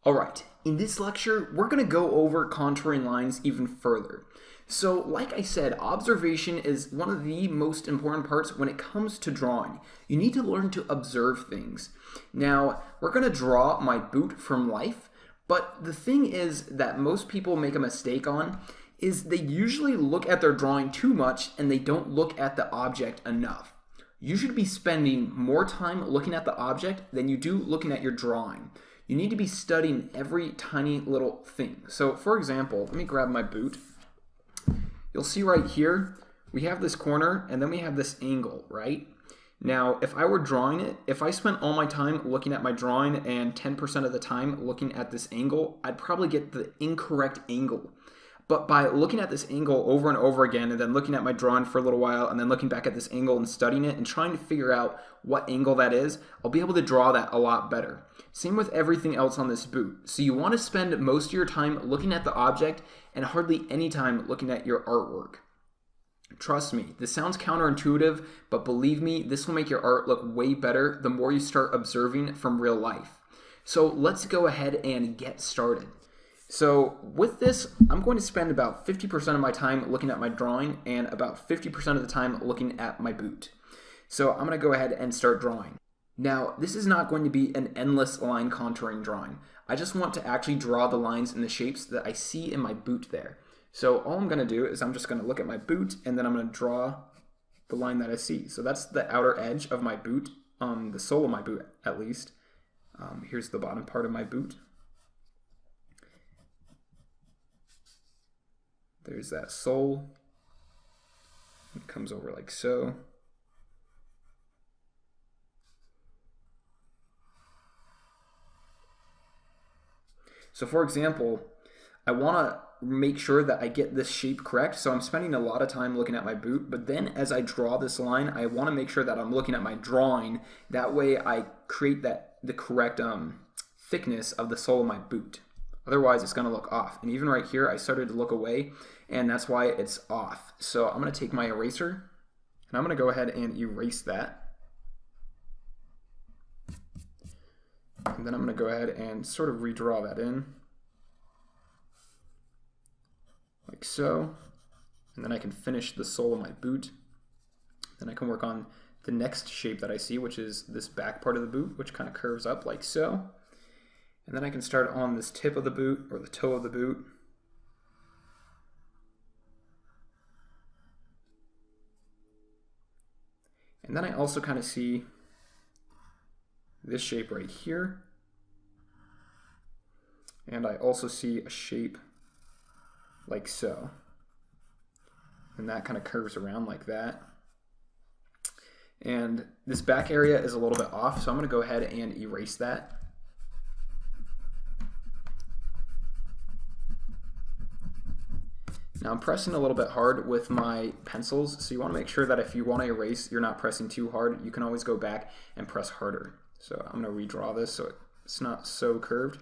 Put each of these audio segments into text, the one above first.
Alright, in this lecture, we're going to go over contouring lines even further. So, like I said, observation is one of the most important parts when it comes to drawing. You need to learn to observe things. Now, we're going to draw my boot from life, but the thing is that most people make a mistake on is they usually look at their drawing too much and they don't look at the object enough. You should be spending more time looking at the object than you do looking at your drawing. You need to be studying every tiny little thing. So, for example, let me grab my boot. You'll see right here, we have this corner and then we have this angle, right? Now, if I were drawing it, if I spent all my time looking at my drawing and 10% of the time looking at this angle, I'd probably get the incorrect angle. But by looking at this angle over and over again and then looking at my drawing for a little while and then looking back at this angle and studying it and trying to figure out what angle that is, I'll be able to draw that a lot better. Same with everything else on this boot. So you want to spend most of your time looking at the object and hardly any time looking at your artwork. Trust me, this sounds counterintuitive, but believe me, this will make your art look way better the more you start observing from real life. So let's go ahead and get started. So with this, I'm going to spend about 50% of my time looking at my drawing and about 50% of the time looking at my boot. So I'm going to go ahead and start drawing. Now, this is not going to be an endless line contouring drawing. I just want to actually draw the lines and the shapes that I see in my boot there. So all I'm going to do is I'm just going to look at my boot and then I'm going to draw the line that I see. So that's the outer edge of my boot, the sole of my boot at least. Here's the bottom part of my boot. There's that sole. It comes over like so. So for example, I want to make sure that I get this shape correct. So I'm spending a lot of time looking at my boot, but then as I draw this line, I want to make sure that I'm looking at my drawing. That way I create the correct thickness of the sole of my boot. Otherwise, it's going to look off. And even right here, I started to look away, and that's why it's off. So I'm going to take my eraser, and I'm going to go ahead and erase that. And then I'm going to go ahead and sort of redraw that in, like so. And then I can finish the sole of my boot. Then I can work on the next shape that I see, which is this back part of the boot, which kind of curves up like so. And then I can start on this tip of the boot, or the toe of the boot. And then I also kind of see this shape right here. And I also see a shape like so. And that kind of curves around like that. And this back area is a little bit off, so I'm going to go ahead and erase that. Now I'm pressing a little bit hard with my pencils, so you want to make sure that if you want to erase, you're not pressing too hard. You can always go back and press harder. So I'm going to redraw this so it's not so curved.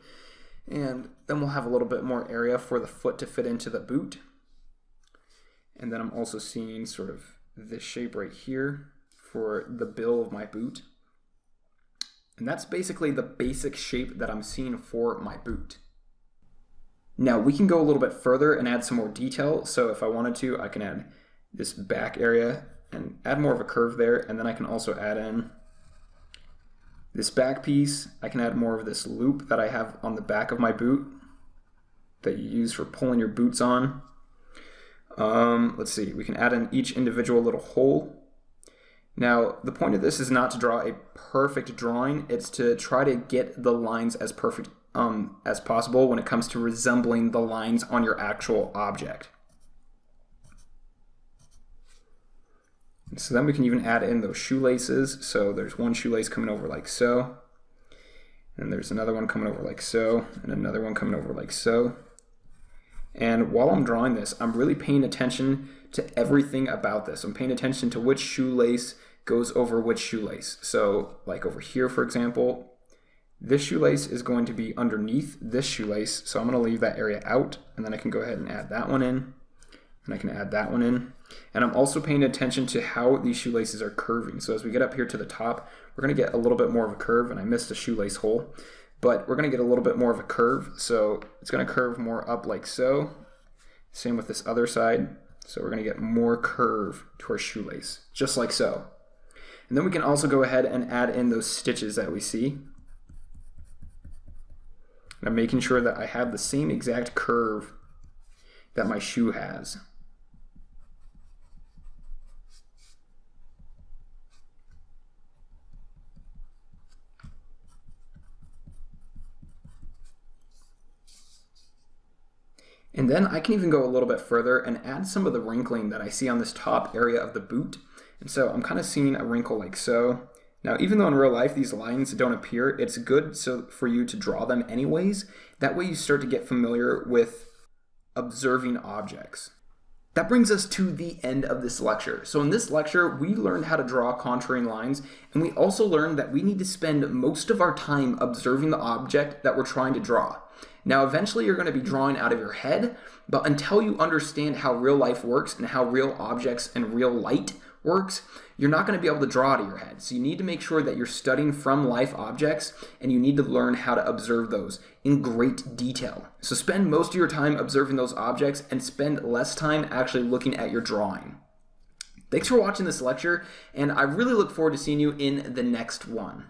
And then we'll have a little bit more area for the foot to fit into the boot. And then I'm also seeing sort of this shape right here for the bill of my boot. And that's basically the basic shape that I'm seeing for my boot. Now we can go a little bit further and add some more detail. So if I wanted to, I can add this back area and add more of a curve there. And then I can also add in this back piece. I can add more of this loop that I have on the back of my boot that you use for pulling your boots on. Let's see, we can add in each individual little hole. Now, the point of this is not to draw a perfect drawing. It's to try to get the lines as perfect as possible when it comes to resembling the lines on your actual object. So then we can even add in those shoelaces. So there's one shoelace coming over like so, and there's another one coming over like so, and another one coming over like so. And while I'm drawing this, I'm really paying attention to everything about this. I'm paying attention to which shoelace goes over which shoelace. So like over here, for example, this shoelace is going to be underneath this shoelace, so I'm going to leave that area out, and then I can go ahead and add that one in, and I can add that one in. And I'm also paying attention to how these shoelaces are curving. So as we get up here to the top, we're going to get a little bit more of a curve, and I missed a shoelace hole. but we're going to get a little bit more of a curve. So it's going to curve more up like so. Same with this other side. So we're going to get more curve to our shoelace, just like so. And then we can also go ahead and add in those stitches that we see. And I'm making sure that I have the same exact curve that my shoe has. And then I can even go a little bit further and add some of the wrinkling that I see on this top area of the boot. And so I'm kind of seeing a wrinkle like so. Now, even though in real life these lines don't appear, it's good for you to draw them anyways. That way you start to get familiar with observing objects. That brings us to the end of this lecture. So in this lecture, we learned how to draw contouring lines, and we also learned that we need to spend most of our time observing the object that we're trying to draw. Now, eventually you're going to be drawing out of your head, but until you understand how real life works and how real objects and real light works, you're not going to be able to draw out of your head. So you need to make sure that you're studying from life objects, and you need to learn how to observe those in great detail. So spend most of your time observing those objects and spend less time actually looking at your drawing. Thanks for watching this lecture, and I really look forward to seeing you in the next one.